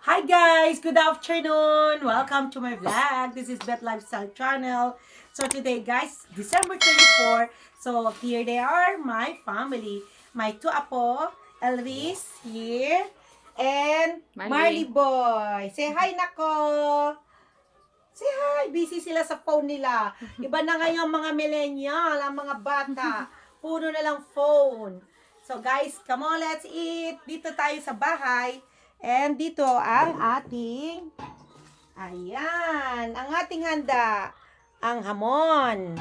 Hi guys, good afternoon. Welcome to my vlog. This is Bet Lifestyle Channel. So today guys, December 24. So here they are, my family. My two apo, Elvis here, and Marley Boy. Say hi nako. Say hi. Busy sila sa phone nila. Iba na ngayon mga millennial, ang mga bata. Puro na lang phone. So guys, come on, let's eat. Dito tayo sa bahay. And dito ang ating, ayan, ang ating handa. Ang hamon.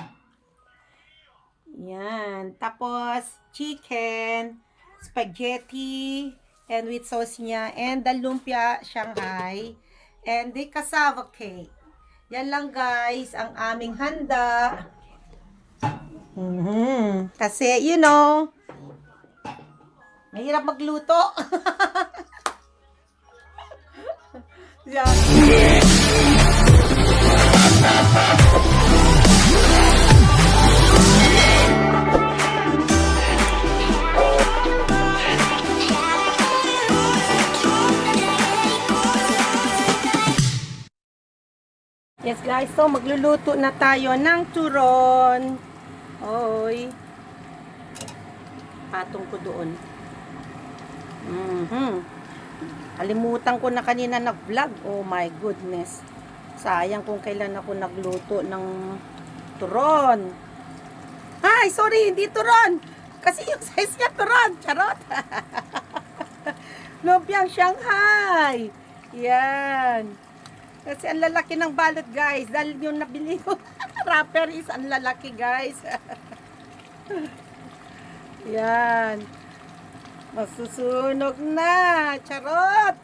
Yan. Tapos, chicken, spaghetti, and with sauce niya, and the lumpia Shanghai, and the cassava cake. Yan lang guys, ang aming handa. Kasi, you know, mahirap magluto. Yeah. Yes guys, so magluluto na tayo ng turon. Oy. Patong ko doon. Kalimutan ko na kanina nag-vlog. Oh my goodness. Sayang kung kailan ako nagluto ng turon. Ay, sorry, hindi turon. Kasi yung size niya turon. Charot. Lumpiang Shanghai. Yan. Kasi ang lalaki ng balot, guys. Dahil yung nabili ko wrapper is ang lalaki, guys. Yan. Masusunog na. Charot.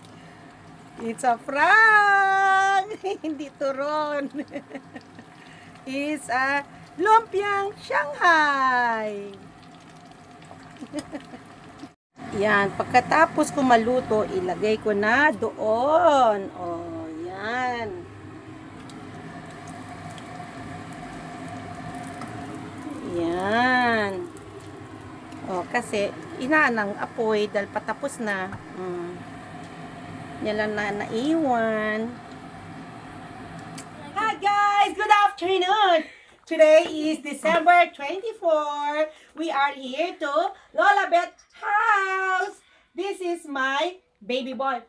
It's a prank. Hindi turon. It's a lumpiang Shanghai. Yan. Pagkatapos ko maluto, ilagay ko na doon. Oh, yan. Yan. Oh, kasi inanang apoy dahil patapos na. Yan lang na naiwan. Hi guys! Good afternoon! Today is December 24. We are here to Lola Bet house. This is my baby boy,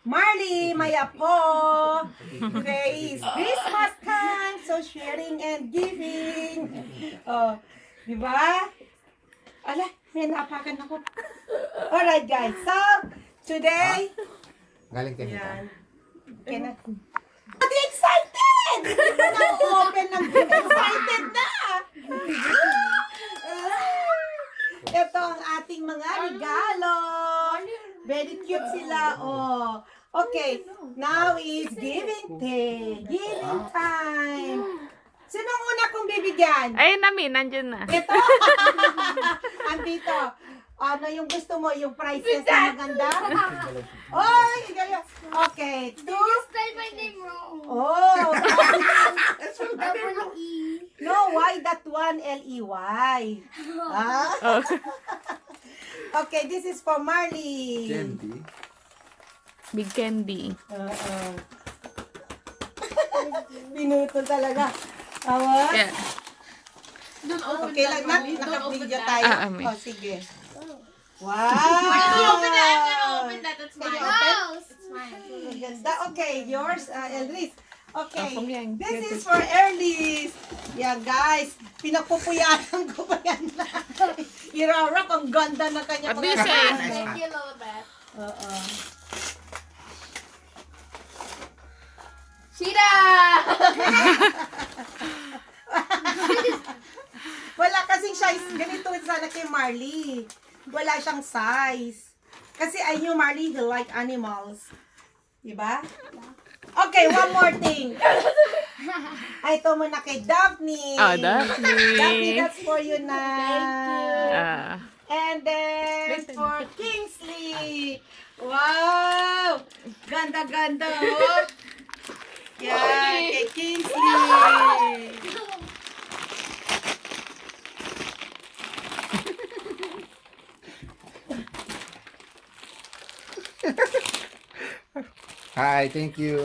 Marley, my apo. Today is Christmas time. So sharing and giving. Oh, di ba? Ala, may napakan ako. Alright guys, so today, Galing kayo. yan. Pati excited! Na-open ng excited na! Ito ang ating mga regalo. Very cute sila. Oh. Okay, now is giving day. Giving time. Sino ang una kong bibigyan? Ay, nandyan na. Ito. Andito. Ano yung gusto mo? Yung prices na maganda? Oy, ganyan. Okay. You spelled my name wrong. Oh. W-E. No, why that one? L-E-Y. Ah? Okay, this is for Marley. Candy. Big candy. Minuto talaga. Awa? Yeah. Okay lang na. Naka-video tayo. Amin. Oh, sige. Wow! I'm gonna open that. That's mine. Can you open? It's mine. Ganda. Okay, yours, Elris. Okay, Ako yan. this is for Elris. Yeah, guys. Pinagpupuyanan ko pa yan. Irarak, ang ganda na kanya. What do you say? Thank you, Lola Beth. Oo. Shida! Wala kasing size. Ganito sana kay Marley. Wala siyang size. Kasi I knew Marley, he like animals. Diba? Okay, one more thing. Ay, ito muna kay Daphne. Oh, Daphne. Daphne, that's for you na. And then, Listen. for Kingsley. Wow! Ganda-ganda, oh. Yan, kay Kingsley. Hi, thank you.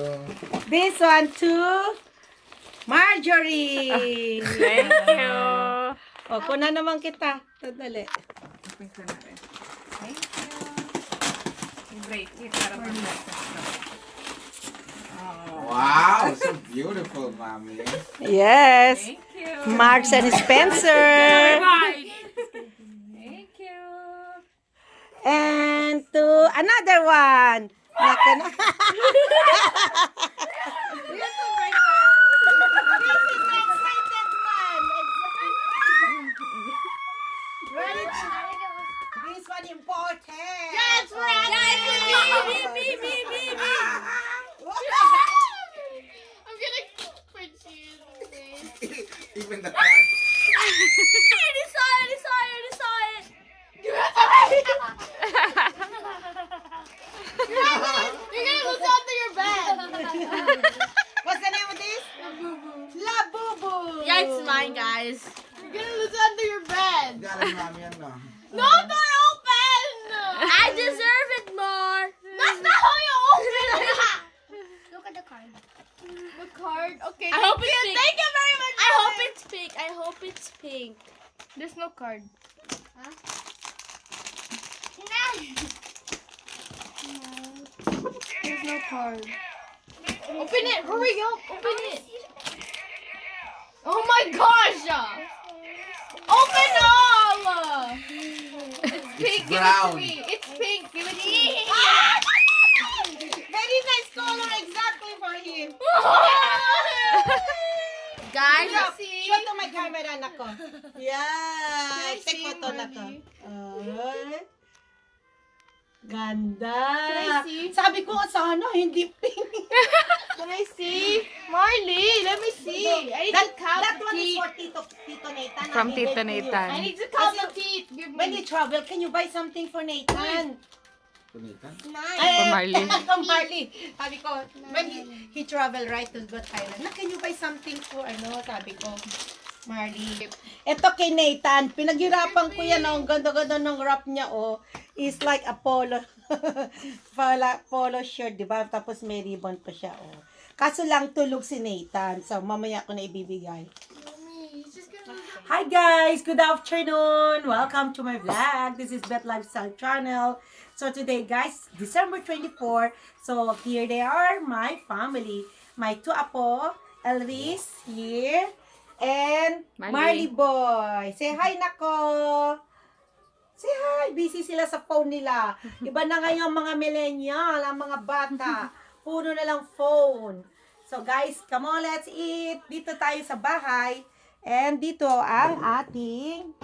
This one to Marjorie. Thank you. O, kuna naman kita. Sandali. Wow, so beautiful, mommy. Yes. Marks and Spencer. Thank you. And to another one. Naka na. This one important. Yes, right. Me. I'm gonna put you in this. Even the car. I already saw it. Give it to me. You're gonna lose under your bed. What's the name of this? La Bubu. Yeah, it's mine, guys. You're gonna lose under your bed. Galing mami yan, no? No, door open! I deserve it more. That's not how you open it. Look at the card. The card? Okay. I hope it's pink. Thank you very much. I hope it's pink. There's no card. Huh? There's no card. Open it. Hurry up. Open it. Oh my gosh. Open all. It's pink. Give it to brown. me. It's pink. Give it to me. Very nice color exactly for him. Guys, Show to my camera, nako. Yeah. Can I Take see, photo na ko. Marley? Ganda. Can I see? Sabi ko sana hindi pink. Can I see? Marley, let me see. I need to count That the one is teeth. for Tito Nathan. From I gave Tito it to you. Nathan. I need to count the teeth. Give When me. you travel, can you buy something for Nathan? Kunita? For Marley. For Marley. Sabi ko, when he travel right to go Thailand, na can you buy something for sabi ko, Marley. Ito kay Nathan, pinaghirapan ko yan, ang ganda-ganda ng wrap niya, is like a polo, polo shirt, di ba? Tapos may ribbon pa siya, Kaso lang tulog si Nathan, so mamaya ko na ibibigay. Hi guys, good afternoon. Welcome to my vlog. This is Beth Lifestyle Channel. So today guys, December 24. So here they are, my family. My two apo, Elvis here, and Marley Boy. Say hi nako. Say hi. Busy sila sa phone nila. Iba na ngayon mga millennial, ang mga bata. Puro na lang phone. So guys, come on, let's eat. Dito tayo sa bahay. And dito ang ating,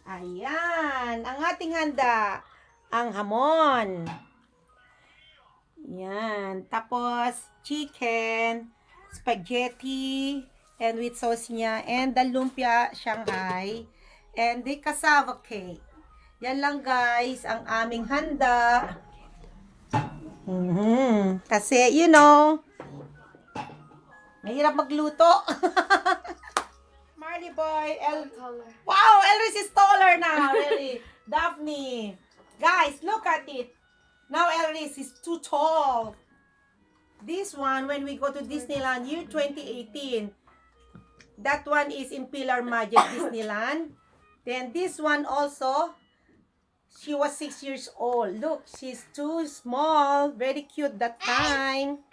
ang ating handa, ang hamon. Yan. Tapos, chicken, spaghetti, and with sauce niya, and the lumpia Shanghai, and the cassava cake. Yan lang guys, ang aming handa. Kasi, mahirap magluto. Marley Boy, wow, Elris is taller now, really. Daphne. Guys, look at it. Now Elris is too tall. This one, when we go to Disneyland year 2018, that one is in Pilar Magic Disneyland. Then this one also, she was 6 years old. Look, she's too small. Very cute that time.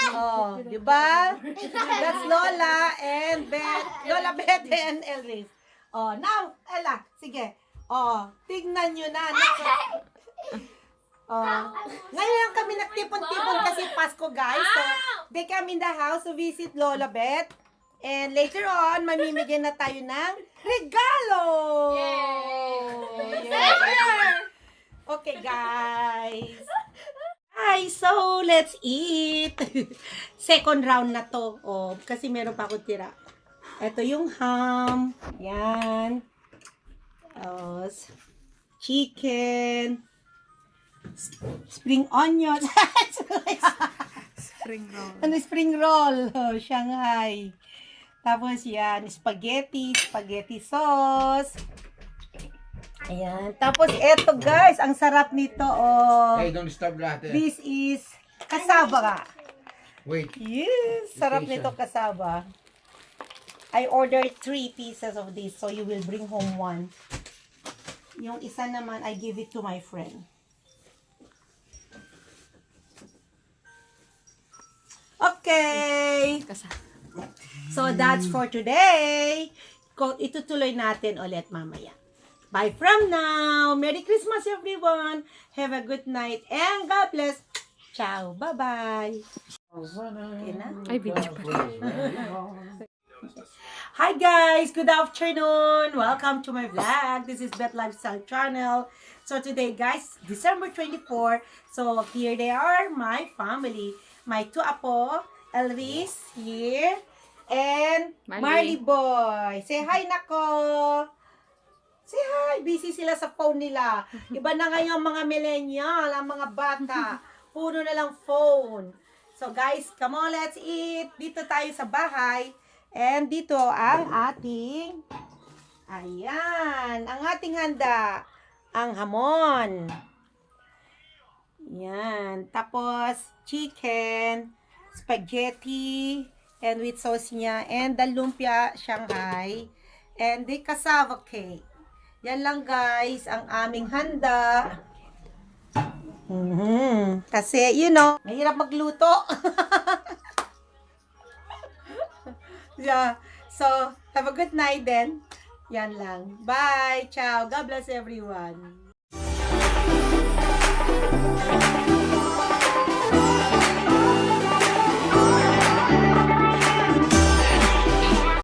Oh, di ba? That's Lola and Beth. Lola, Beth and Elris. Oh, now, Ella, sige. Oh, tignan nyo na. Oh, ngayon lang kami nagtipon-tipon kasi Pasko, guys. So, they come in the house to visit Lola Beth. And later on, mamimigyan na tayo ng regalo. Yeah. Okay, guys. Hi, so let's eat. Second round na to. Kasi meron pa akong tira. Ito yung ham. Yan. Chicken. Spring onion. Spring roll. Ano, spring roll. Shanghai. Tapos yan, spaghetti sauce. Ayan. Tapos eto guys, ang sarap nito. Hey, don't stop lahat eh. This is Kasaba. Wait. Yes, sarap Vacation. nito kasaba. I ordered 3 pieces of this, so you will bring home 1. Yung isa naman, I give it to my friend. Okay. So that's for today. Itutuloy natin ulit mamaya. Bye from now. Merry Christmas everyone. Have a good night and God bless. Ciao. Bye-bye. Okay na? Ay, video pa. Hi guys, good afternoon. Welcome to my vlog. This is Bet Lifestyle Channel. So today guys, December 24. So here they are, my family. My 2 apo, Elvis here, and Marley Boy. Say hi nako. Say hi. Busy sila sa phone nila. Iba na ngayon mga millennial, ang mga bata. Puro na lang phone. So guys, come on, let's eat. Dito tayo sa bahay. And dito ang ating, ayan, ang ating handa. Ang hamon. Yan. Tapos, chicken, spaghetti, and with sauce niya, and the lumpia Shanghai, and the cassava cake. Yan lang guys, ang aming handa. Kasi, you know, mahirap magluto. Yeah. So, have a good night then. Yan lang. Bye. Ciao. God bless everyone.